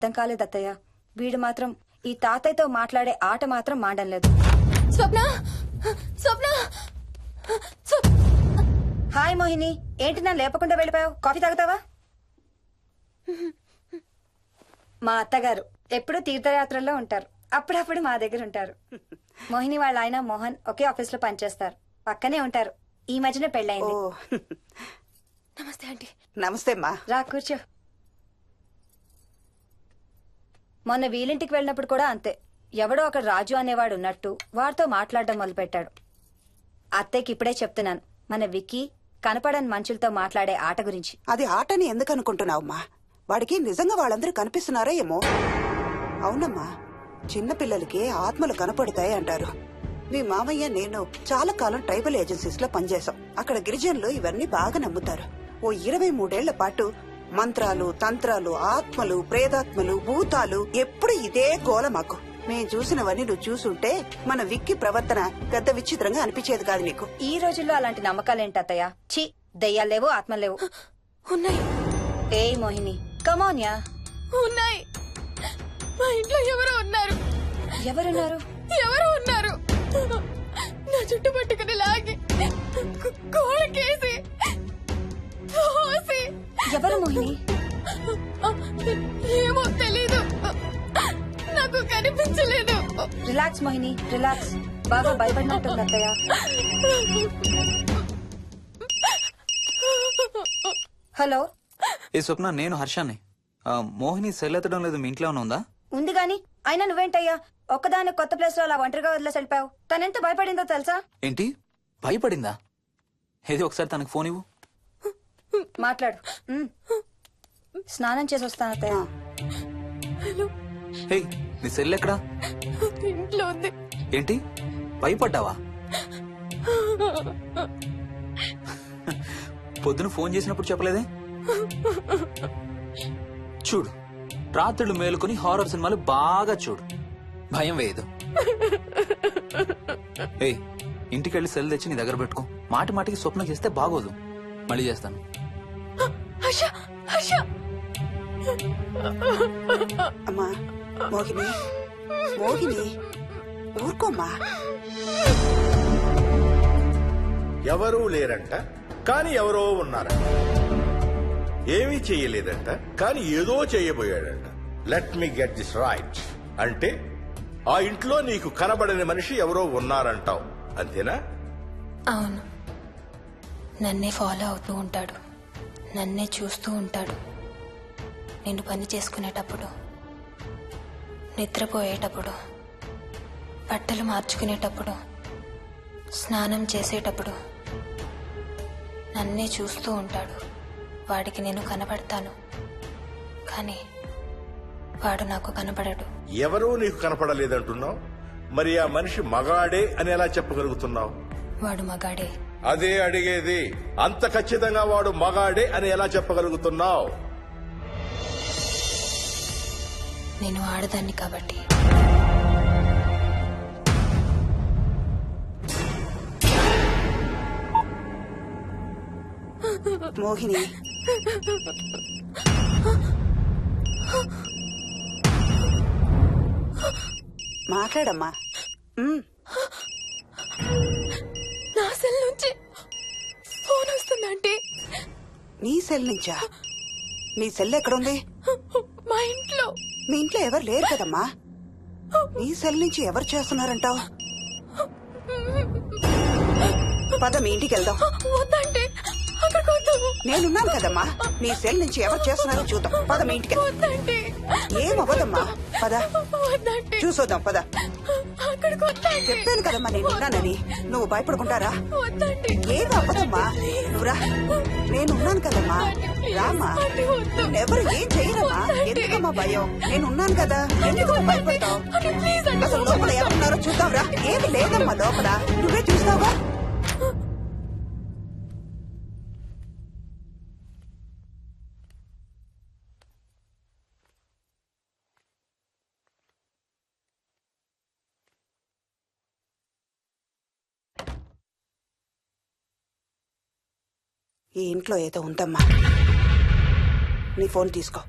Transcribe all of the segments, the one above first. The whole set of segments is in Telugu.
అర్థం కాలేదు అత్తయ్య. వీడు మాత్రం ఈ తాతయ్యతో మాట్లాడే ఆట మాత్రం మాడం లేదు. స్వప్న స్వప్న హాయ్ మోహిని, ఏంటి నన్ను లేపకుండా వెళ్ళిపోయావు? కాఫీ తాగుతావా? మా అత్తగారు ఎప్పుడూ తీర్థయాత్రల్లో ఉంటారు, అప్పుడప్పుడు మా దగ్గర ఉంటారు. మోహిని వాళ్ళ ఆయన మోహన్ ఒకే ఆఫీస్ లో పనిచేస్తారు, పక్కనే ఉంటారు. ఈ మధ్యన పెళ్ళయింది. నమస్తే ఆంటీ. నమస్తే అమ్మా. రా కూర్చో. మొన్న వీలింటికి వెళ్ళినప్పుడు కూడా అంతే. ఎవడో ఒక రాజు అనేవాడు ఉన్నట్టు వాడితో మాట్లాడడం మొదలుపెట్టాడు. అత్తయ్యకి ఇప్పుడే చెప్తున్నాను, మన విక్కీ కనపడని మనుషులతో మాట్లాడే ఆట గురించి. అది ఆటని ఎందుకు అనుకుంటున్నావమ్మా? వాడికి నిజంగా వాళ్ళందరూ కనిపిస్తున్నారా ఏమో. అవునమ్మా, చిన్నపిల్లలకి ఆత్మలు కనపడతాయి అంటారు. మీ మామయ్య నేను చాలా కాలం ట్రైబల్ ఏజెన్సీస్ లో పనిచేశాం. అక్కడ గిరిజనులు ఇవన్నీ బాగా నమ్ముతారు. ఓ 23 ఏళ్ల పాటు మంత్రాలు, తంత్రాలు, ఆత్మలు, ప్రేతాత్మలు, భూతాలు, ఎప్పుడు ఇదే గోల మాకు. మేం చూసినవన్నీ నువ్వు చూసుంటే మన విక్కి ప్రవర్తన పెద్ద విచిత్రంగా అనిపించేది కాదు నీకు. ఈ రోజుల్లో అలాంటి నమ్మకాలేంటి అత్తయ్య? ఛీ, దెయ్యాలు లేవు, ఆత్మలు లేవు. ఉన్నాయి. ఏ మోహిని, కమోన్యా. ఉన్నాయి. మా ఇంట్లో ఎవరో ఉన్నారు. ఎవరున్నారు? ఎవరో ఉన్నారు. నా చుట్టు పట్టుకుని లాగి కోళ్ళకేసి తోసి. ఎవరు మోహిని? ఏమో తెలీదు, నాకు కనిపించలేదు. Relax Mohini, relax. బాగా భయపడినట్టుంది అత్తయ్య. హలో. ఏ స్వప్న, నేను హర్షాన్ని. మోహిని సెల్ ఎత్తడం లేదు, మీ ఇంట్లో ఏమైనా ఉందా? ఉంది గాని, అయినా నువ్వేంటయ్యా ఒక్కదాని కొత్త ప్లేస్ లో అలా ఒంటరిగా వదిలేసి వెళ్ళిపోయావు? తనెంత భయపడిందో తెలుసా? ఏంటి, భయపడిందా? ఏది ఒకసారి తనకు ఫోన్ ఇవ్వు. మాట్లాడు. స్నానం చేసి వస్తాను అత్తయ్య. హే, నీ సెల్ ఎక్కడా? ఇంట్లో ఉంది. ఏంటి, భయపడ్డావా? పొద్దున ఫోన్ చేసినప్పుడు చెప్పలేదే? చూడు, రాత్రులు మేలుకొని హారర్ సినిమాలు బాగా చూడు, భయం వేయదు. ఏయ్, ఇంటికెళ్ళి సెల్ తెచ్చి నీ దగ్గర పెట్టుకో. మాటి మాటికి స్వప్నం చేస్తే బాగోదు. మళ్ళీ చేస్తాను. హర్ష, హర్ష. అమ్మా మోహిని, మోహిని ఊరుకోమ్మా. ఎవరూ లేరంట, కానీ ఎవరో ఉన్నారంట. ఏమీ చెయ్యలేదంట, కానీ ఏదో చేయబోయాడంట. Let me get this right. అంటే ఆ ఇంట్లో నీకు కనబడని మనిషి ఎవరో ఉన్నారంటావు, అంతేనా? అవును, నన్నే ఫాలో అవుతూ ఉంటాడు, నన్నే చూస్తూ ఉంటాడు. నేను పని చేసుకునేటప్పుడు, నిద్రపోయేటప్పుడు, బట్టలు మార్చుకునేటప్పుడు, స్నానం చేసేటప్పుడు నన్నే చూస్తూ ఉంటాడు. వాడికి నేను కనబడతాను, కానీ వాడు నాకు కనబడడు. ఎవరూ నీకు కనపడలేదంటున్నావు, మరి ఆ మనిషి మగాడే అని ఎలా చెప్పగలుగుతున్నావు? వాడు మగాడే. అదే అడిగేది, అంత ఖచ్చితంగా వాడు మగాడే అని ఎలా చెప్పగలుగుతున్నావు? నేను ఆడదాన్ని కాబట్టి. మోహిని, మాట్లాడమ్మా. నా సెల్ నుంచి ఫోన్ వస్తుందంటే. నీ సెల్ నుంచా? నీ సెల్ ఎక్కడుంది? మా ఇంట్లో. మీ ఇంట్లో ఎవరు లేరు కదమ్మా. నీ సెల్ నుంచి ఎవరు చేస్తున్నారంటావు? పద మీ ఇంటికి వెళ్దాం. వద్దంటే అక్కడికి వద్దాము. నేనున్నాను కదమ్మా. నీ సెల్ నుంచి ఎవరు చేస్తున్నారో చూద్దాం. పద మీ ఇంటికి. వద్దంటే. ఏమవ్వదమ్మా, పద వద్దంటే. చూసొద్దాం, పద. అక్కడికి వద్దంటే. చెప్పాను కదమ్మా నేనున్నానని. నువ్వు భయపడుకుంటారా? వద్దంటే. ఏం అవ్వదమ్మా, నువ్వురా. నేనున్నాను కదమ్మా, రామ్మా. ఎవరు ఏం చేయరమ్మా. ఎందుకమ్మా భయం? నేనున్నాను కదా, ఎందుకమ్మా భయపడతావు? అసలు లోపల ఎవరున్నారో చూద్దాంరా. ఏమి లేదమ్మా లోపల, నువ్వే చూస్తావా? ఈ ఇంట్లో ఏదో ఉందమ్మా. నీ ఫోన్ తీసుకో.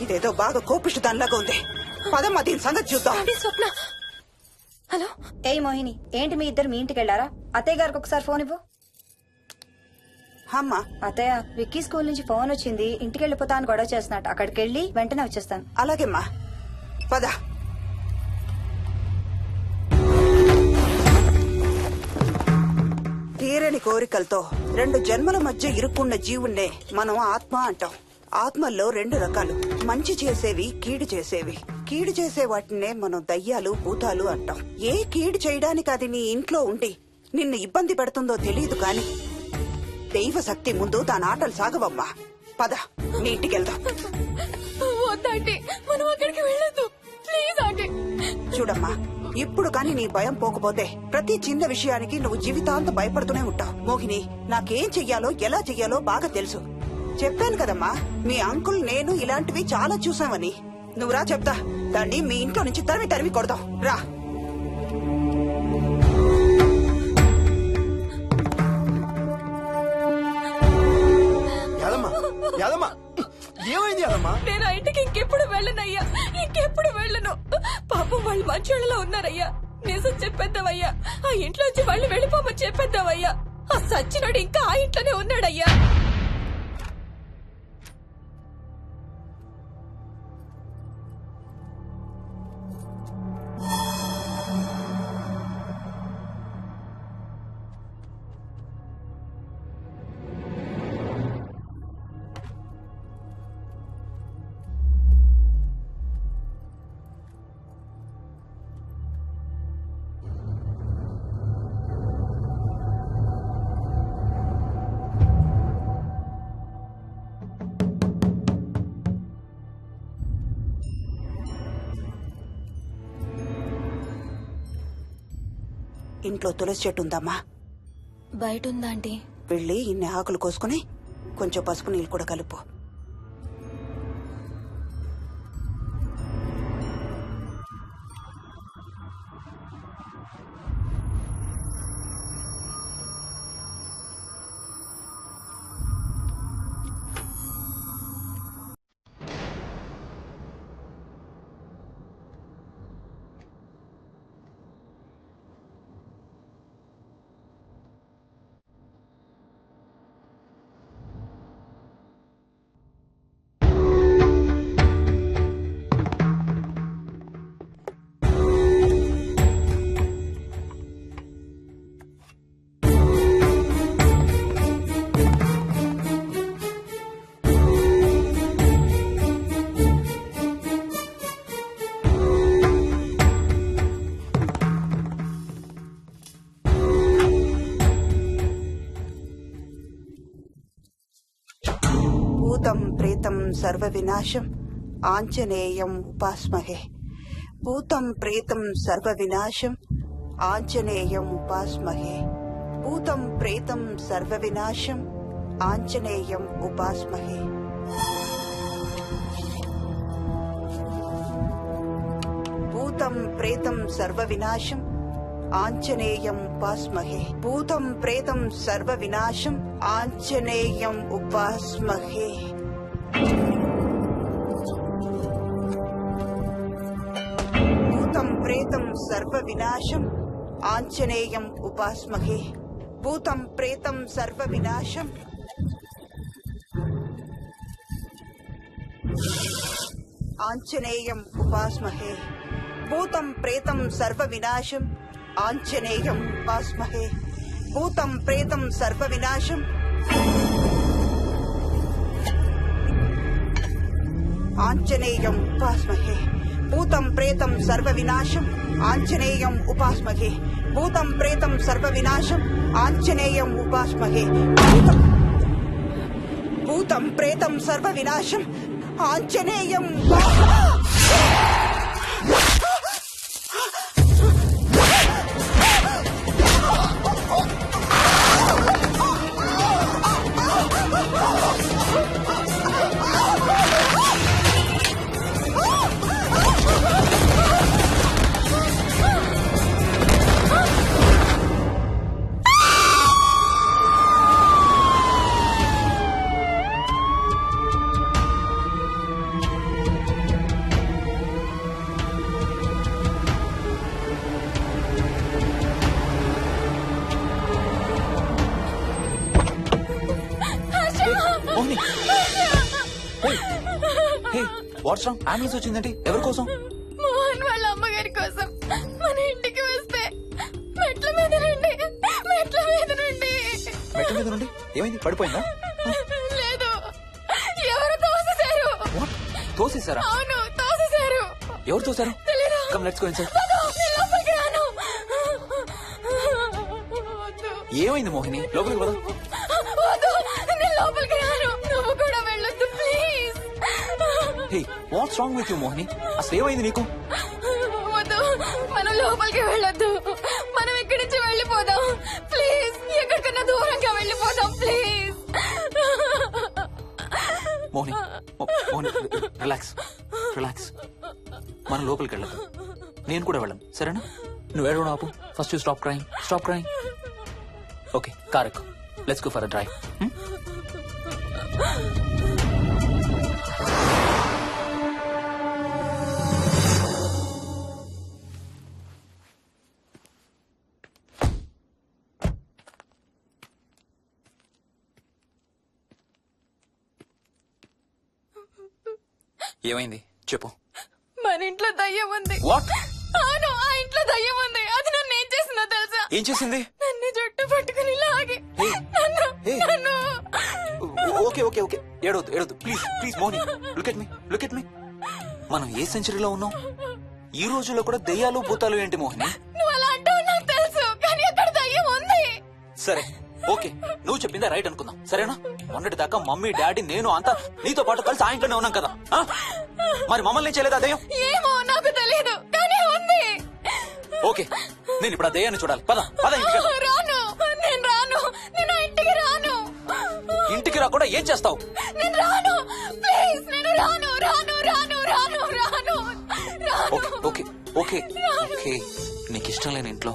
ఇదేదో బాగా కోపిష్టి దానిలాగా ఉంది. పదమ్మా దీని సంగతి చూద్దాం. అది స్వప్న. హలో, ఏయ్ మోహిని, ఏంటి మీ ఇద్దరు మీ ఇంటికి వెళ్ళారా? అత్తయ్య గారికి ఒకసారి ఫోన్ ఇవ్వు. అమ్మా అత్తయ్య, విక్కీ స్కూల్ నుంచి ఫోన్ వచ్చింది, ఇంటికి వెళ్ళిపోతా అని గొడవ చేస్తున్నట్టు. అక్కడికి వెళ్ళి వెంటనే వచ్చేస్తాను. అలాగేమ్మా పద. తీరని కోరికలతో 2 జన్మల మధ్య ఇరుక్కున్న జీవుణ్ణే మనం ఆత్మ అంటాం. ఆత్మల్లో 2 రకాలు, మంచి చేసేవి, కీడు చేసేవి. కీడు చేసే వాటినే మనం దయ్యాలు, భూతాలు అంటాం. ఏ కీడు చేయడానికి అది నీ ఇంట్లో ఉండి నిన్ను ఇబ్బంది పెడుతుందో తెలియదు కాని దైవ శక్తి ముందు దాని ఆటలు సాగవమ్మా. పద నీ ఇంటికి వెళ్దాం. వద్దంటే మనం అక్కడికి వెళ్ళొద్దు. Please aunty. చూడమ్మా, ఇప్పుడు కాని నీ భయం పోకపోతే ప్రతి చిన్న విషయానికి నువ్వు జీవితాంతం భయపడుతూనే ఉంటావు. మోహిని, నాకేం చెయ్యాలో ఎలా చెయ్యాలో బాగా తెలుసు. చెప్పాను కదమ్మా, మీ అంకుల్ నేను ఇలాంటివి చాలా చూసామని. నువ్వు రా చెప్తా. దాన్ని మీ ఇంట్లో నుంచి తరిమి కొడదాం. రా. ఏమైంది యాదమ్మా? నేను ఆ ఇంటికి ఇంకెప్పుడు వెళ్ళనయ్యా, ఇంకెప్పుడు వెళ్ళను. పాపం వాళ్ళు మంచోళ్ళలో ఉన్నారయ్యా. నిజం చెప్పేద్దామయ్యా, ఆ ఇంట్లోంచి వాళ్ళు వెళ్ళిపోమని చెప్పేద్దామయ్యా. ఆ సచ్చినోడు ఇంకా ఆ ఇంట్లోనే ఉన్నాడయ్యా. ఇంట్లో తులసి చెట్టు ఉందమ్మా. బయట ఉందా ఆంటీ? వెళ్ళి ఇన్ని ఆకులు కోసుకుని కొంచెం పసుపు నీళ్ళు కూడా కలుపు. భూతం ప్రేతం సర్వ వినాశం ఆంజనేయం ఉపాస్మహే. భూతం ప్రేతం సర్వ వినాశం ఆంజనేయం ఉపాస్మహే. భూతం ప్రేతం సర్వ వినాశం ఆంజనేయం ఉపాస్మహే. భూతం ప్రేతం సర్వ వినాశం ఆంజనేయం ఉపాస్మహే. భూతం ప్రేతం సర్వ వినాశం ఆంజనేయం ఉపాస్మహే. భూతం ప్రేతం సర్వ వినాశం ఆంజనేయం ఉపాస్మహే. భూతం ప్రేతం సర్వ వినాశం ఆంజనేయం ఉపాస్మహే. భూతం ప్రేతం సర్వ వినాశం ఆంజనేయం ఉపాస్మహే. భూతం ప్రేతం సర్వ వినాశం ఆంజనేయం ఉపాస్మహే. భూతం ప్రేతం సర్వ వినాశం ఆంజనేయం ఉపాస్మహే. భూతం ప్రేతం సర్వ వినాశం ఆంజనేయం ఉపాస్మహే. భూతం ప్రేతం సర్వ వినాశం ఆంజనేయం వాట్స్ రాంగ్? అంబులెన్స్ వచ్చిందంటే ఎవరి కోసం? మోహన్ వాళ్ళ అమ్మగారి కోసం. మన ఇంటికి వస్తే మెట్ల మీద నుండి మెట్ల మీద నుండి ఏమైంది? పడిపోయిందా? లేదు, ఎవరు తోసేశారు. What? తోసేశారా? అవును, తోసేశారు. ఎవరు తోసారు? తెలీదు. Come let's go inside. నేను లోపలికి రాను. వద్దు. ఏమైంది మోహిని? లోపలికి పద. వద్దు, నేను లోపలికి రాను. నువ్వు కూడా వెళ్ళొద్దు please. Hey, what's wrong with you Mohini? అసలు ఏమైంది నీకు? వద్దు, మనం లోపలికి వెళ్ళొద్దు. మనం ఇక్కడి నుంచి వెళ్ళిపోదాం ప్లీజ్. ఎక్కడికన్నా దూరంగా వెళ్ళిపోదాం please. Mohini, Mohini, relax relax. మనం లోపలికి వెళ్ళదు. నేను కూడా వెళ్ళను, సరేనా? నువ్వు ఏడవడం ఆపు. First you stop crying. Okay, car ఎక్కు. Let's go for a drive. ఏమైంది చెప్పు. మన ఇంట్లో దయ్యం ఉంది. వాట్? అవును, ఆ ఇంట్లో దయ్యం ఉంది. అది నన్ను ఏం చేసిందో తెలుసా? ఏం చేసింది? నన్ను జుట్టు పట్టుకుని లాగి Hey. నన్ను Hey. నన్ను ఓకే ఏడవద్దు please Mohini. Look at me. మనం ఏ సెంచరీలో ఉన్నాం? ఈ రోజుల్లో కూడా దెయ్యాలు భూతాలు ఏంటి మోహిని? నువ్వు అలా అంటావు నాకు తెలుసు, కానీ అక్కడ దయ్యం ఉంది. సరే ఓకే, నువ్వు చెప్పిందే రైట్ అనుకుందాం, సరేనా? మొన్నటి దాకా మమ్మీ డాడీ నేను అంతా నీతో పాటు కలిసి ఆ ఇంట్లోనే ఉన్నాం కదా. ఆ? మరి మమ్మల్ని చేయలేదా దయ్యం? ఏమో నాకు తెలియదు, కానీ ఉంది. ఓకే, నేను ఇప్పుడు ఆ దయ్యాన్ని చూడాలి. పద ఇంటికి వెళ్దాం. నేను రాను. నేను ఆ ఇంటికి రాను. ఇంటికి రాకుండా ఏం చేస్తావు? నేను రాను ప్లీజ్. నేను రాను. ఓకే నీకు ఇష్టం లేని ఇంట్లో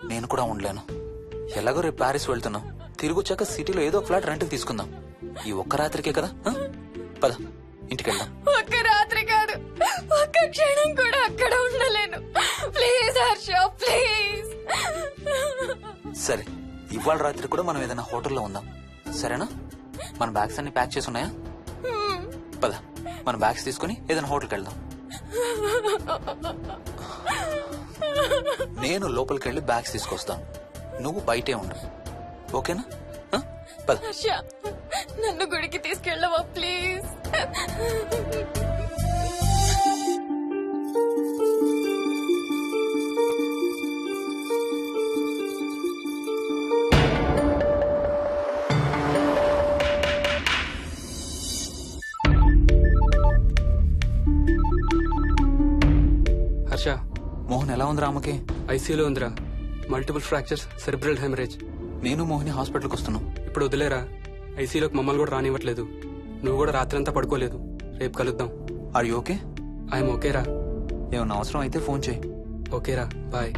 నేను కూడా ఉండలేను. ఎలాగో రేపు ప్యారిస్ వెళ్తున్నాం. తిరిగి వచ్చాక సిటీలో ఏదో ఫ్లాట్ రెంట్కి తీసుకుందాం. ఈ ఒక్క రాత్రికే కదా. ఆ? పద ఇంటికి వెళ్దాం. ఒక్క రాత్రి కాదు, ఒక్క క్షణం కూడా అక్కడ ఉండలేను. Please Harsha, please. సరే, ఇవాళ రాత్రి కూడా మనం ఏదైనా హోటల్లో ఉందాం, సరేనా? మన బ్యాగ్స్ అన్ని ప్యాక్ చేసి ఉన్నాయా? పద మన బ్యాగ్స్ తీసుకుని ఏదైనా హోటల్కి వెళ్దాం. నేను లోపలికి వెళ్ళి బ్యాగ్స్ తీసుకొస్తాను, నువ్వు బయటే ఉండు, ఓకేనా? ఆ? పద. హర్ష, నన్ను గుడికి తీసుకెళ్ళవా ప్లీజ్? హర్ష, మోహన్ ఎలా ఉంది రామకి? ఐసీయూలో ఉందిరా. Multiple fractures, cerebral haemorrhage. నేను మోహిని హాస్పిటల్కి వస్తున్నాం. ఇప్పుడు వదిలేరా, ఐసీయూలోకి మమ్మల్ని కూడా రానివ్వట్లేదు. నువ్వు కూడా రాత్రంతా పడుకోలేదు. రేపు కలుద్దాం. Are you okay? ఐఎమ్ ఓకేరా. ఏమన్నా అవసరం అయితే ఫోన్ చేయి. ఓకేరా, బాయ్.